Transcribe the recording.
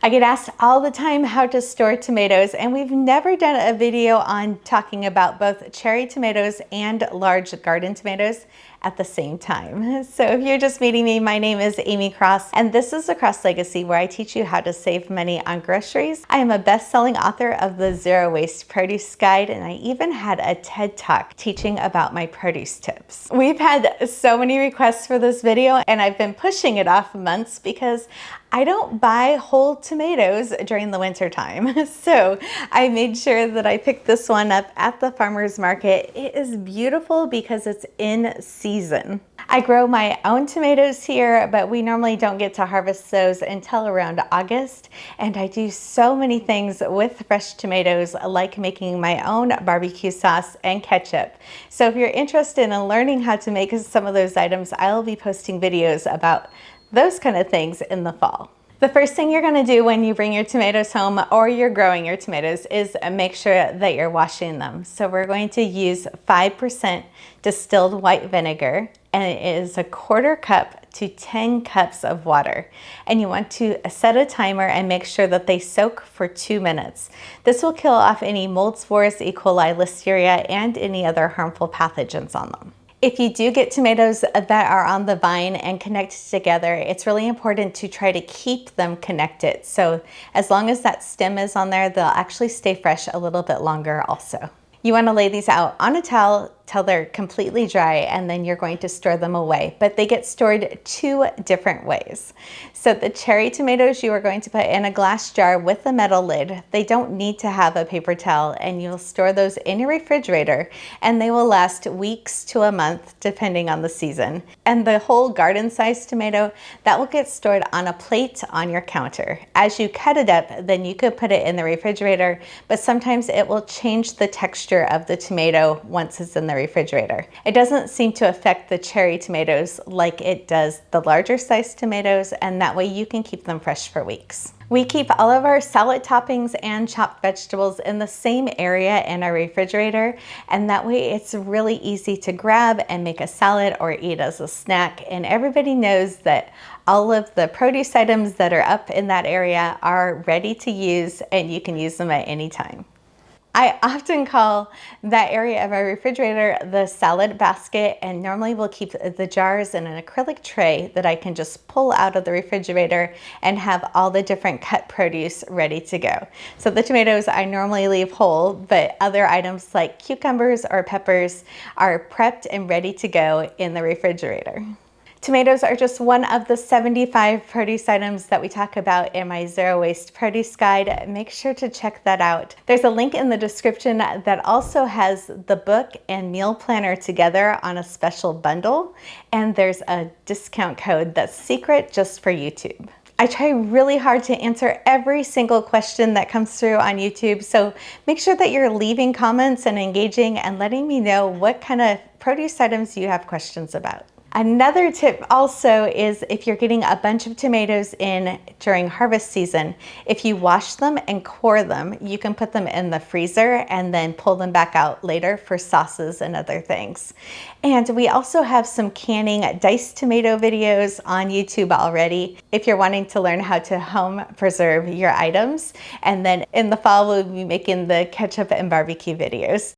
I get asked all the time how to store tomatoes, and we've never done a video on talking about both cherry tomatoes and large garden tomatoes at the same time. So if you're just meeting me, my name is Amy Cross, and this is the Cross Legacy, where I teach you how to save money on groceries. I am a best-selling author of the Zero Waste Produce Guide, and I even had a TED Talk teaching about my produce tips. We've had so many requests for this video, and I've been pushing it off months because I don't buy whole tomatoes during the winter time. So I made sure that I picked this one up at the farmer's market. It is beautiful because it's in season. I grow my own tomatoes here, but we normally don't get to harvest those until around August. And I do so many things with fresh tomatoes, like making my own barbecue sauce and ketchup. So if you're interested in learning how to make some of those items, I'll be posting videos about those kind of things in the fall. The first thing you're going to do when you bring your tomatoes home or you're growing your tomatoes is make sure that you're washing them. So we're going to use 5% distilled white vinegar, and it is 1/4 cup to 10 cups of water. And you want to set a timer and make sure that they soak for 2 minutes. This will kill off any mold spores, ~E. Listeria, and any other harmful pathogens on them. If you do get tomatoes that are on the vine and connected together, it's really important to try to keep them connected. So as long as that stem is on there, they'll actually stay fresh a little bit longer also. You want to lay these out on a towel till they're completely dry, and then you're going to store them away. But they get stored 2 different ways. So the cherry tomatoes you are going to put in a glass jar with a metal lid. They don't need to have a paper towel, and you'll store those in your refrigerator, and they will last weeks to a month depending on the season. And the whole garden sized tomato, that will get stored on a plate on your counter. As you cut it up, then you could put it in the refrigerator, but sometimes it will change the texture of the tomato once it's in the refrigerator. It doesn't seem to affect the cherry tomatoes like it does the larger sized tomatoes, and that way you can keep them fresh for weeks. We keep all of our salad toppings and chopped vegetables in the same area in our refrigerator, and that way it's really easy to grab and make a salad or eat as a snack. And everybody knows that all of the produce items that are up in that area are ready to use, and you can use them at any time. I often call that area of our refrigerator the salad basket, and normally we'll keep the jars in an acrylic tray that I can just pull out of the refrigerator and have all the different cut produce ready to go. So the tomatoes I normally leave whole, but other items like cucumbers or peppers are prepped and ready to go in the refrigerator. Tomatoes are just one of the 75 produce items that we talk about in my Zero Waste Produce Guide. Make sure to check that out. There's a link in the description that also has the book and meal planner together on a special bundle, and there's a discount code that's secret just for YouTube. I try really hard to answer every single question that comes through on YouTube, so make sure that you're leaving comments and engaging and letting me know what kind of produce items you have questions about. Another tip also is if you're getting a bunch of tomatoes in during harvest season, if you wash them and core them, you can put them in the freezer and then pull them back out later for sauces and other things. And we also have some canning diced tomato videos on YouTube already if you're wanting to learn how to home preserve your items. And then in the fall, we'll be making the ketchup and barbecue videos.